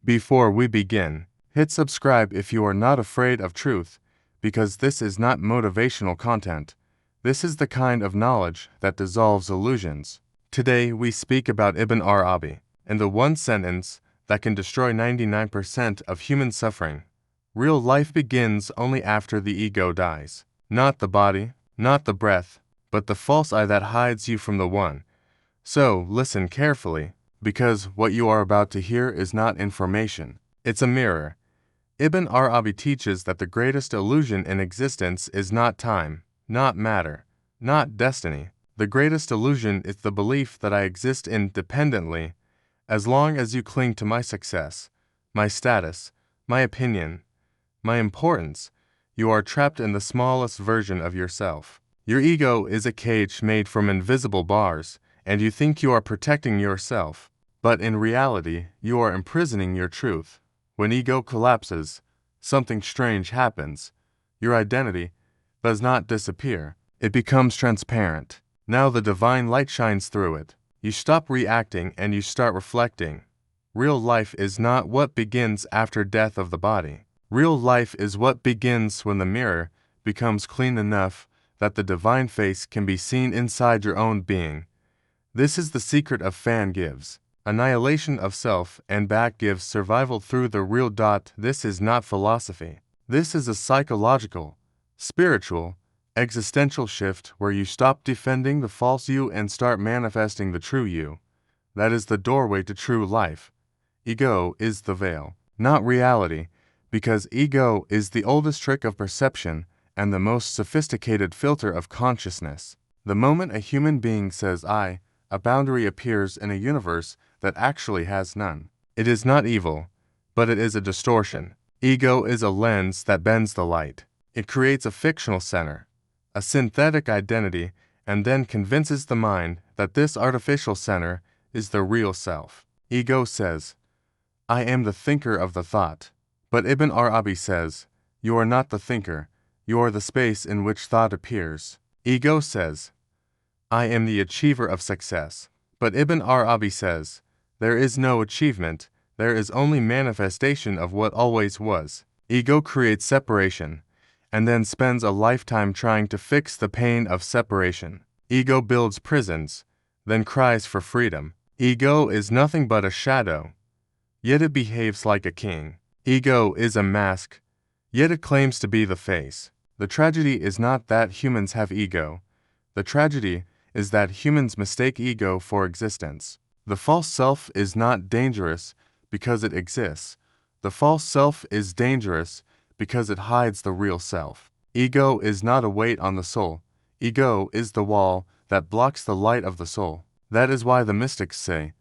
Before we begin, hit subscribe if you are not afraid of truth, because this is not motivational content. This is the kind of knowledge that dissolves illusions. Today we speak about Ibn Arabi, and the one sentence that can destroy 99% of human suffering. Real life begins only after the ego dies. Not the body, not the breath, but the false I that hides you from the one. So, listen carefully, because what you are about to hear is not information. It's a mirror. Ibn Arabi teaches that the greatest illusion in existence is not time, not matter, not destiny. The greatest illusion is the belief that I exist independently. As long as you cling to my success, my status, my opinion, my importance, you are trapped in the smallest version of yourself. Your ego is a cage made from invisible bars, and you think you are protecting yourself. But in reality, you are imprisoning your truth. When ego collapses, something strange happens. Your identity does not disappear. It becomes transparent. Now the divine light shines through it. You stop reacting and you start reflecting. Real life is not what begins after death of the body. Real life is what begins when the mirror becomes clean enough that the divine face can be seen inside your own being. This is the secret of Fan gives. Annihilation of self and back gives survival through the real. This is not philosophy. This is a psychological, spiritual, existential shift where you stop defending the false you and start manifesting the true you. That is the doorway to true life. Ego is the veil, not reality, because ego is the oldest trick of perception and the most sophisticated filter of consciousness. The moment a human being says I, a boundary appears in a universe that actually has none. It is not evil, but it is a distortion. Ego is a lens that bends the light. It creates a fictional center, a synthetic identity, and then convinces the mind that this artificial center is the real self. Ego says, I am the thinker of the thought. But Ibn Arabi says, you are not the thinker, you are the space in which thought appears. Ego says, I am the achiever of success. But Ibn Arabi says, there is no achievement, there is only manifestation of what always was. Ego creates separation, and then spends a lifetime trying to fix the pain of separation. Ego builds prisons, then cries for freedom. Ego is nothing but a shadow, yet it behaves like a king. Ego is a mask, yet it claims to be the face. The tragedy is not that humans have ego. The tragedy is that humans mistake ego for existence. The false self is not dangerous because it exists. The false self is dangerous because it hides the real self. Ego is not a weight on the soul. Ego is the wall that blocks the light of the soul. That is why the mystics say,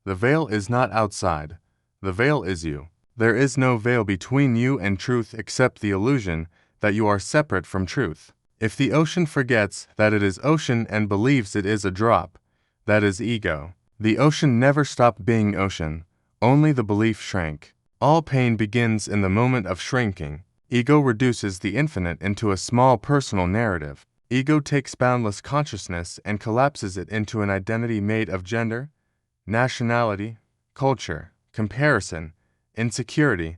the veil is not outside, the veil is you. There is no veil between you and truth except the illusion that you are separate from truth. If the ocean forgets that it is ocean and believes it is a drop, that is ego. The ocean never stopped being ocean, only the belief shrank. All pain begins in the moment of shrinking. Ego reduces the infinite into a small personal narrative. Ego takes boundless consciousness and collapses it into an identity made of gender, nationality, culture, comparison, insecurity,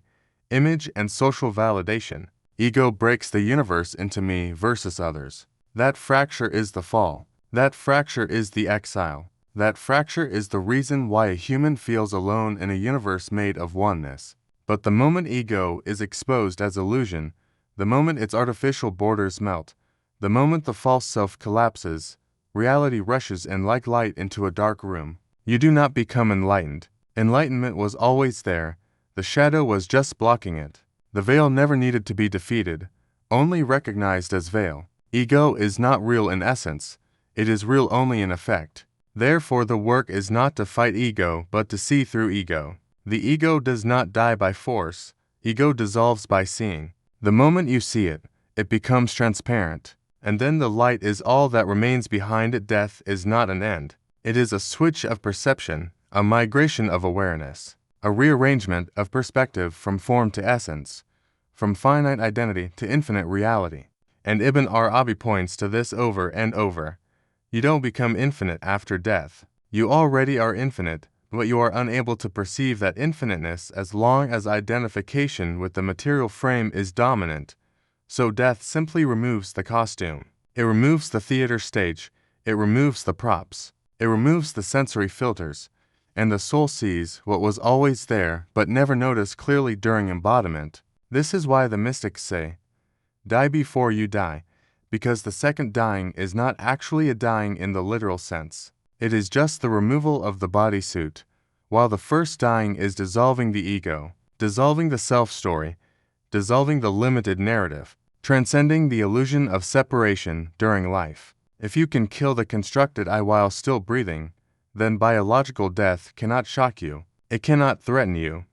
image, and social validation. Ego breaks the universe into me versus others. That fracture is the fall. That fracture is the exile. That fracture is the reason why a human feels alone in a universe made of oneness. But the moment ego is exposed as illusion, the moment its artificial borders melt, the moment the false self collapses, reality rushes in like light into a dark room. You do not become enlightened. Enlightenment was always there. The shadow was just blocking it. The veil never needed to be defeated, only recognized as veil. Ego is not real in essence. It is real only in effect. Therefore the work is not to fight ego but to see through ego. The ego does not die by force. Ego dissolves by seeing. The moment you see it, it becomes transparent. And then the light is all that remains behind it. Death is not an end. It is a switch of perception, a migration of awareness, a rearrangement of perspective from form to essence, from finite identity to infinite reality. And Ibn Arabi points to this over and over. You don't become infinite after death. You already are infinite, but you are unable to perceive that infiniteness as long as identification with the material frame is dominant. So death simply removes the costume. It removes the theater stage. It removes the props. It removes the sensory filters. And the soul sees what was always there but never noticed clearly during embodiment. This is why the mystics say, "Die before you die," because the second dying is not actually a dying in the literal sense. It is just the removal of the bodysuit, while the first dying is dissolving the ego, dissolving the self-story, dissolving the limited narrative, transcending the illusion of separation during life. If you can kill the constructed I while still breathing, then biological death cannot shock you. It cannot threaten you.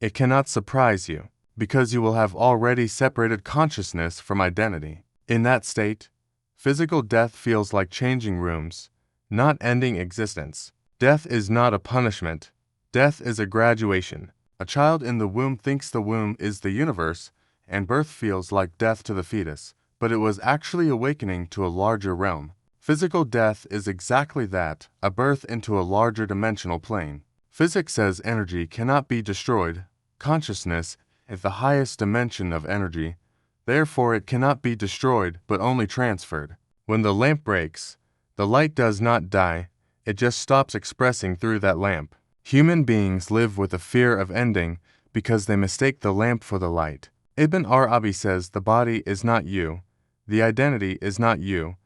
It cannot surprise you, because you will have already separated consciousness from identity. In that state, physical death feels like changing rooms, not ending existence. Death is not a punishment. Death is a graduation. A child in the womb thinks the womb is the universe, and birth feels like death to the fetus, but it was actually awakening to a larger realm. Physical death is exactly that, a birth into a larger dimensional plane. Physics says energy cannot be destroyed. Consciousness is the highest dimension of energy. Therefore it cannot be destroyed but only transferred. When the lamp breaks, the light does not die, it just stops expressing through that lamp. Human beings live with a fear of ending because they mistake the lamp for the light. Ibn Arabi says the body is not you, the identity is not you,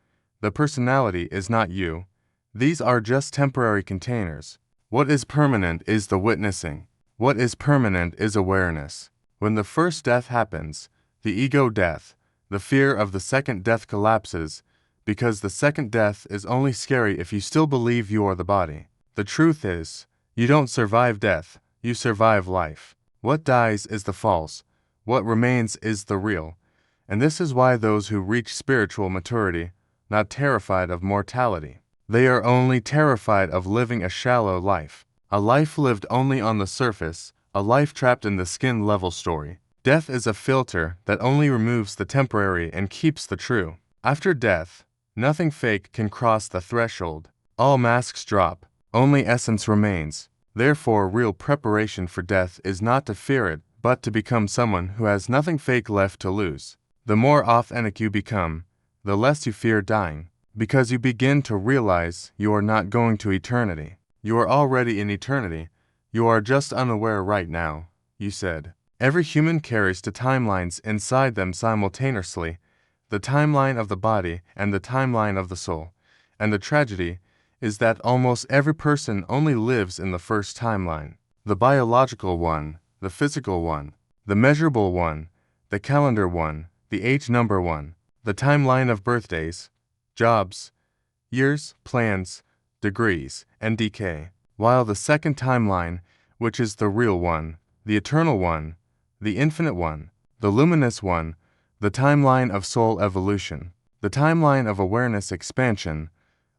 the personality is not you. These are just temporary containers. What is permanent is the witnessing. What is permanent is awareness. When the first death happens, the ego death, the fear of the second death collapses, because the second death is only scary if you still believe you are the body. The truth is, you don't survive death, you survive life. What dies is the false, what remains is the real. And this is why those who reach spiritual maturity, not terrified of mortality. They are only terrified of living a shallow life, a life lived only on the surface, a life trapped in the skin-level story. Death is a filter that only removes the temporary and keeps the true. After death, nothing fake can cross the threshold. All masks drop, only essence remains. Therefore, real preparation for death is not to fear it, but to become someone who has nothing fake left to lose. The more authentic you become, the less you fear dying, because you begin to realize you are not going to eternity. You are already in eternity. You are just unaware right now, you said. Every human carries two timelines inside them simultaneously, the timeline of the body and the timeline of the soul. And the tragedy is that almost every person only lives in the first timeline, the biological one, the physical one, the measurable one, the calendar one, the age number one, the timeline of birthdays, jobs, years, plans, degrees, and decay, while the second timeline, which is the real one, the eternal one, the infinite one, the luminous one, the timeline of soul evolution, the timeline of awareness expansion,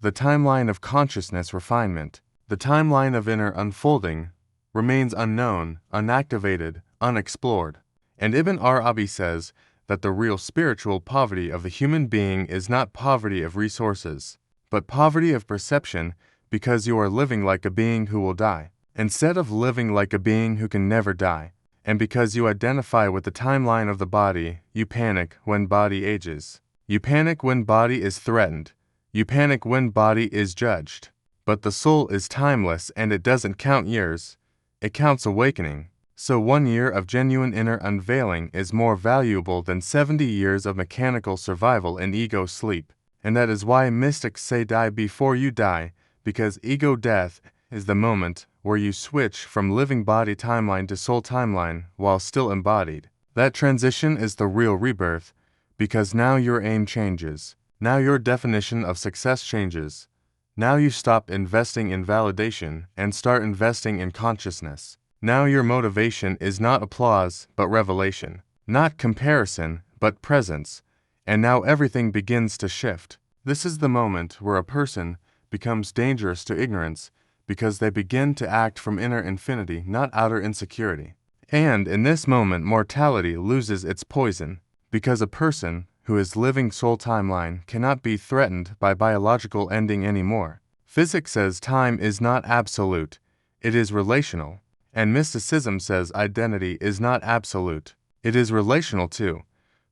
the timeline of consciousness refinement, the timeline of inner unfolding, remains unknown, unactivated, unexplored. And Ibn Arabi says that the real spiritual poverty of the human being is not poverty of resources, but poverty of perception, because you are living like a being who will die, instead of living like a being who can never die. And because you identify with the timeline of the body, you panic when body ages. You panic when body is threatened. You panic when body is judged. But the soul is timeless and it doesn't count years. It counts awakening. So 1 year of genuine inner unveiling is more valuable than 70 years of mechanical survival in ego sleep. And that is why mystics say die before you die, because ego death is the moment where you switch from living body timeline to soul timeline while still embodied. That transition is the real rebirth, because now your aim changes. Now your definition of success changes. Now you stop investing in validation and start investing in consciousness. Now your motivation is not applause but revelation, not comparison but presence, and now everything begins to shift. This is the moment where a person becomes dangerous to ignorance because they begin to act from inner infinity, not outer insecurity. And in this moment mortality loses its poison, because a person who is living soul timeline cannot be threatened by biological ending anymore. Physics says time is not absolute. it is relational. And mysticism says identity is not absolute, it is relational too.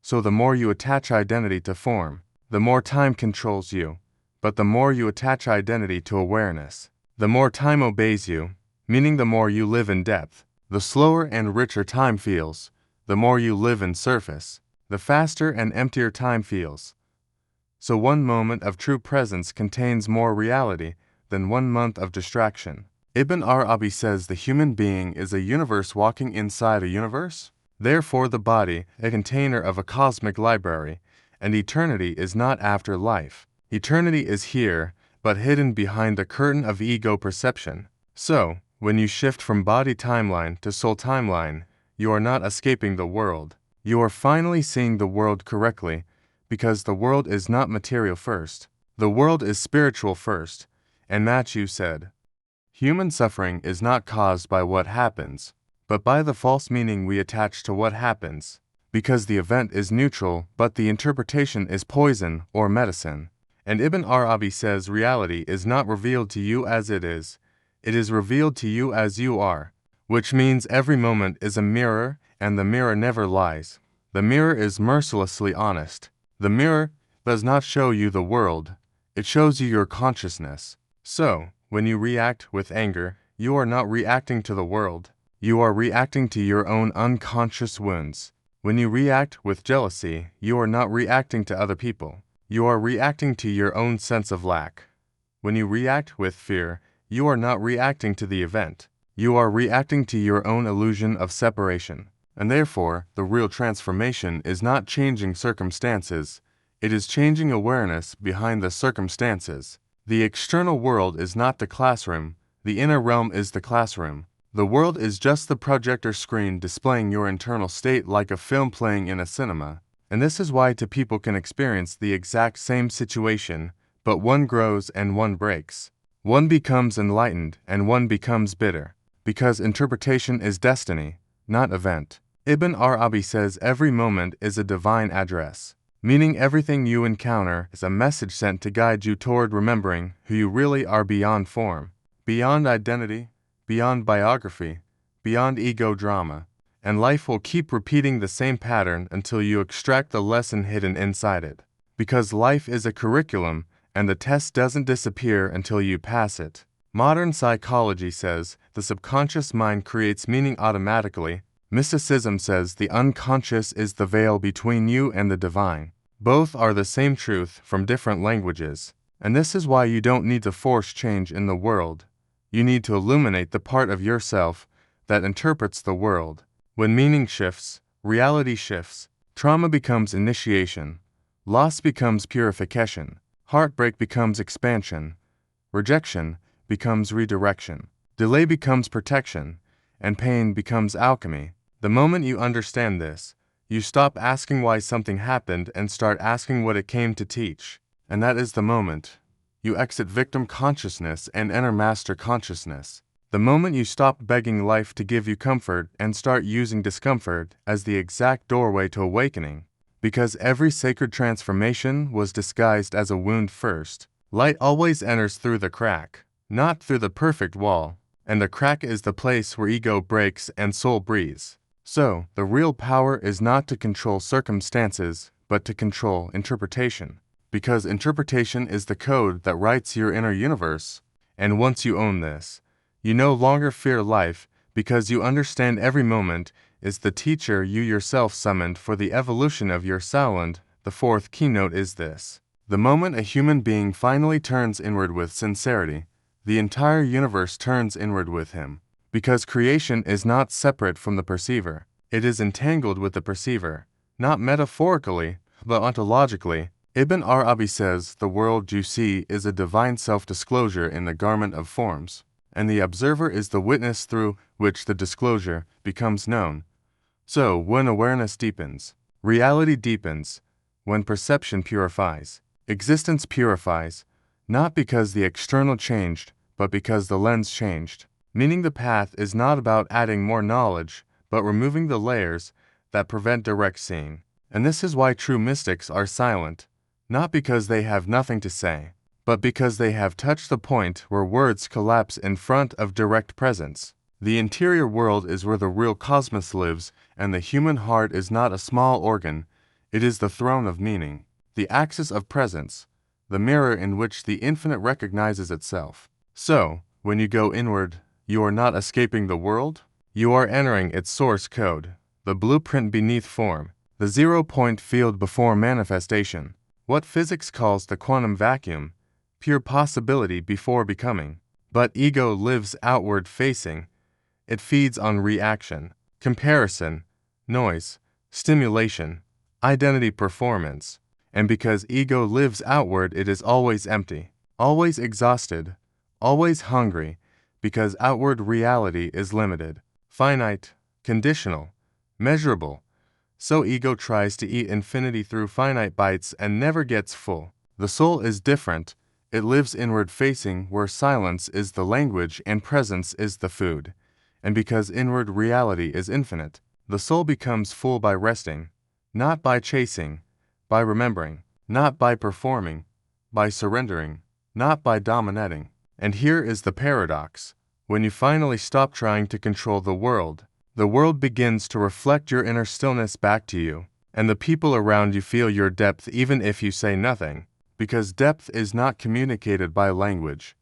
So the more you attach identity to form, the more time controls you. But the more you attach identity to awareness, the more time obeys you, meaning the more you live in depth, the slower and richer time feels. The more you live in surface, the faster and emptier time feels. So 1 moment of true presence contains more reality than 1 month of distraction. Ibn Arabi says the human being is a universe walking inside a universe. Therefore the body, a container of a cosmic library, and eternity is not after life. Eternity is here, but hidden behind the curtain of ego perception. So, when you shift from body timeline to soul timeline, you are not escaping the world. You are finally seeing the world correctly, because the world is not material first. The world is spiritual first. And Matthew said, human suffering is not caused by what happens, but by the false meaning we attach to what happens, because the event is neutral, but the interpretation is poison or medicine. And Ibn Arabi says reality is not revealed to you as it is revealed to you as you are, which means every moment is a mirror, and the mirror never lies. The mirror is mercilessly honest. The mirror does not show you the world, it shows you your consciousness. So, when you react with anger, you are not reacting to the world, you are reacting to your own unconscious wounds. When you react with jealousy, you are not reacting to other people, you are reacting to your own sense of lack. When you react with fear, you are not reacting to the event, you are reacting to your own illusion of separation. And therefore, the real transformation is not changing circumstances, it is changing awareness behind the circumstances. The external world is not the classroom, the inner realm is the classroom. The world is just the projector screen displaying your internal state like a film playing in a cinema. And this is why two people can experience the exact same situation, but one grows and one breaks. One becomes enlightened and one becomes bitter, because interpretation is destiny, not event. Ibn Arabi says every moment is a divine address, meaning everything you encounter is a message sent to guide you toward remembering who you really are beyond form, beyond identity, beyond biography, beyond ego drama. And life will keep repeating the same pattern until you extract the lesson hidden inside it. Because life is a curriculum, and the test doesn't disappear until you pass it. Modern psychology says the subconscious mind creates meaning automatically. Mysticism says the unconscious is the veil between you and the divine. Both are the same truth from different languages. And this is why you don't need to force change in the world. You need to illuminate the part of yourself that interprets the world. When meaning shifts, reality shifts. Trauma becomes initiation. Loss becomes purification. Heartbreak becomes expansion. Rejection becomes redirection. Delay becomes protection. And pain becomes alchemy. The moment you understand this, you stop asking why something happened and start asking what it came to teach. And that is the moment you exit victim consciousness and enter master consciousness. The moment you stop begging life to give you comfort and start using discomfort as the exact doorway to awakening. Because every sacred transformation was disguised as a wound first. Light always enters through the crack, not through the perfect wall. And the crack is the place where ego breaks and soul breathes. So, the real power is not to control circumstances, but to control interpretation. Because interpretation is the code that writes your inner universe. And once you own this, you no longer fear life, because you understand every moment is the teacher you yourself summoned for the evolution of your sound. The fourth keynote is this. The moment a human being finally turns inward with sincerity, the entire universe turns inward with him. Because creation is not separate from the perceiver. It is entangled with the perceiver, not metaphorically, but ontologically. Ibn Arabi says the world you see is a divine self-disclosure in the garment of forms, and the observer is the witness through which the disclosure becomes known. So, when awareness deepens, reality deepens. When perception purifies, existence purifies, not because the external changed, but because the lens changed. Meaning the path is not about adding more knowledge, but removing the layers that prevent direct seeing. And this is why true mystics are silent, not because they have nothing to say, but because they have touched the point where words collapse in front of direct presence. The interior world is where the real cosmos lives, and the human heart is not a small organ, it is the throne of meaning, the axis of presence, the mirror in which the infinite recognizes itself. So, when you go inward, you are not escaping the world, you are entering its source code, the blueprint beneath form, the zero-point field before manifestation, what physics calls the quantum vacuum, pure possibility before becoming. But ego lives outward-facing. It feeds on reaction, comparison, noise, stimulation, identity performance. And because ego lives outward, it is always empty, always exhausted, always hungry, because outward reality is limited, finite, conditional, measurable. So ego tries to eat infinity through finite bites and never gets full. The soul is different. It lives inward-facing, where silence is the language and presence is the food. And because inward reality is infinite, the soul becomes full by resting, not by chasing, by remembering, not by performing, by surrendering, not by dominating. And here is the paradox. When you finally stop trying to control the world begins to reflect your inner stillness back to you, and the people around you feel your depth even if you say nothing, because depth is not communicated by language.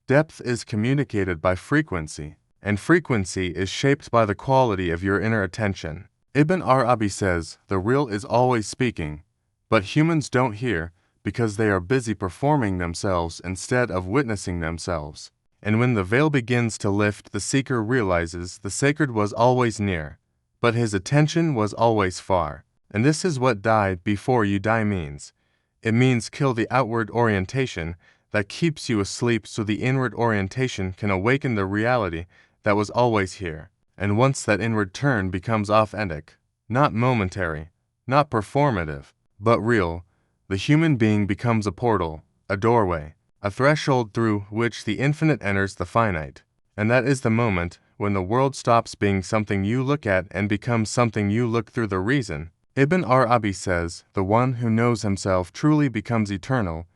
Depth is communicated by frequency, and frequency is shaped by the quality of your inner attention. Ibn Arabi says, the real is always speaking, but humans don't hear because they are busy performing themselves instead of witnessing themselves. And when the veil begins to lift, the seeker realizes the sacred was always near, but his attention was always far. And this is what die before you die means. It means kill the outward orientation that keeps you asleep so the inward orientation can awaken the reality that was always here. And once that inward turn becomes authentic, not momentary, not performative, but real, the human being becomes a portal, a doorway, a threshold through which the infinite enters the finite. And that is the moment when the world stops being something you look at and becomes something you look through the reason. Ibn Arabi says, the one who knows himself truly becomes eternal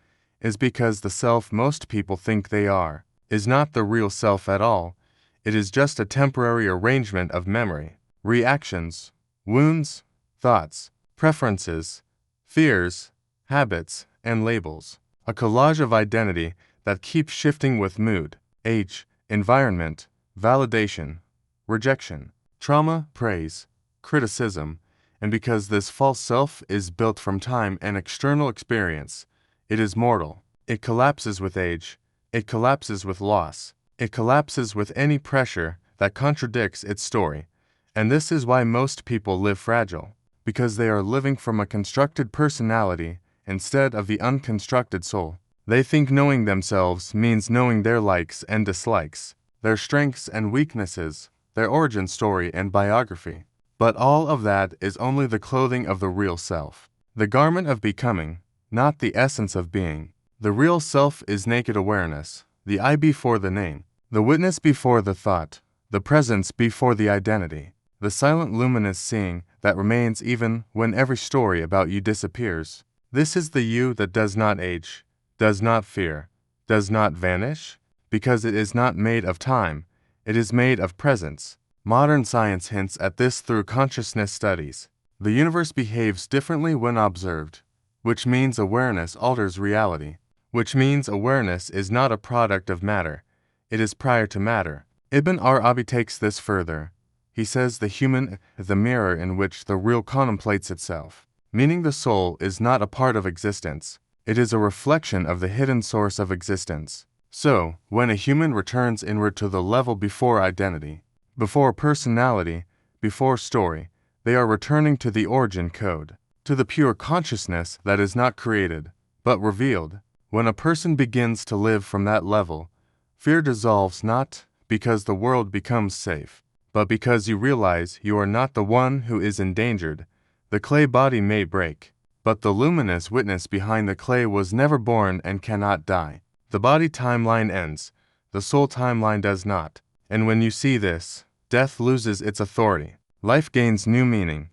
is because the self most people think they are is not the real self at all. It is just a temporary arrangement of memory, reactions, wounds, thoughts, preferences, fears, habits, and labels. A collage of identity that keeps shifting with mood, age, environment, validation, rejection, trauma, praise, criticism, and because this false self is built from time and external experience, it is mortal. It collapses with age, it collapses with loss, it collapses with any pressure that contradicts its story. And this is why most people live fragile, because they are living from a constructed personality instead of the unconstructed soul. They think knowing themselves means knowing their likes and dislikes, their strengths and weaknesses, their origin story and biography. But all of that is only the clothing of the real self, the garment of becoming, not the essence of being. The real self is naked awareness, the I before the name, the witness before the thought, the presence before the identity, the silent luminous seeing that remains even when every story about you disappears. This is the you that does not age, does not fear, does not vanish, because it is not made of time, it is made of presence. Modern science hints at this through consciousness studies. The universe behaves differently when observed, which means awareness alters reality, which means awareness is not a product of matter, it is prior to matter. Ibn Arabi takes this further. He says the human is the mirror in which the real contemplates itself, meaning the soul is not a part of existence, it is a reflection of the hidden source of existence. So, when a human returns inward to the level before identity, before personality, before story, they are returning to the origin code, to the pure consciousness that is not created, but revealed. When a person begins to live from that level, fear dissolves not because the world becomes safe, but because you realize you are not the one who is endangered. The clay body may break, but the luminous witness behind the clay was never born and cannot die. The body timeline ends, the soul timeline does not. And when you see this, death loses its authority, life gains new meaning,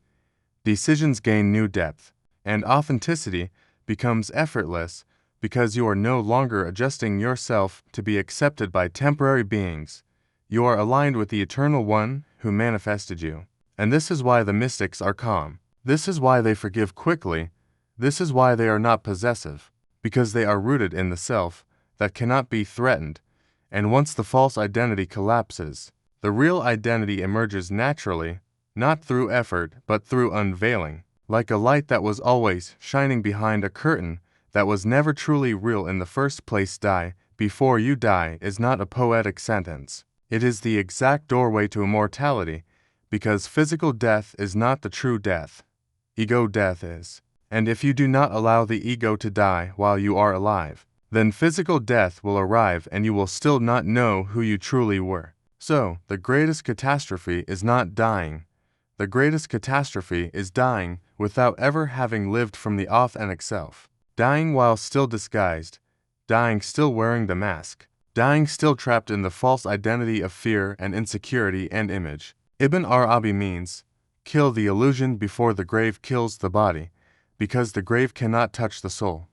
decisions gain new depth, and authenticity becomes effortless because you are no longer adjusting yourself to be accepted by temporary beings. You are aligned with the Eternal One who manifested you. And this is why the mystics are calm. This is why they forgive quickly. This is why they are not possessive, because they are rooted in the self that cannot be threatened. And once the false identity collapses, the real identity emerges naturally, not through effort but through unveiling, like a light that was always shining behind a curtain that was never truly real in the first place. Die before you die is not a poetic sentence. It is the exact doorway to immortality, because physical death is not the true death. Ego death is. And if you do not allow the ego to die while you are alive, then physical death will arrive and you will still not know who you truly were. So, the greatest catastrophe is not dying. The greatest catastrophe is dying without ever having lived from the authentic self. Dying while still disguised. Dying still wearing the mask. Dying still trapped in the false identity of fear and insecurity and image. Ibn Arabi means, kill the illusion before the grave kills the body, because the grave cannot touch the soul.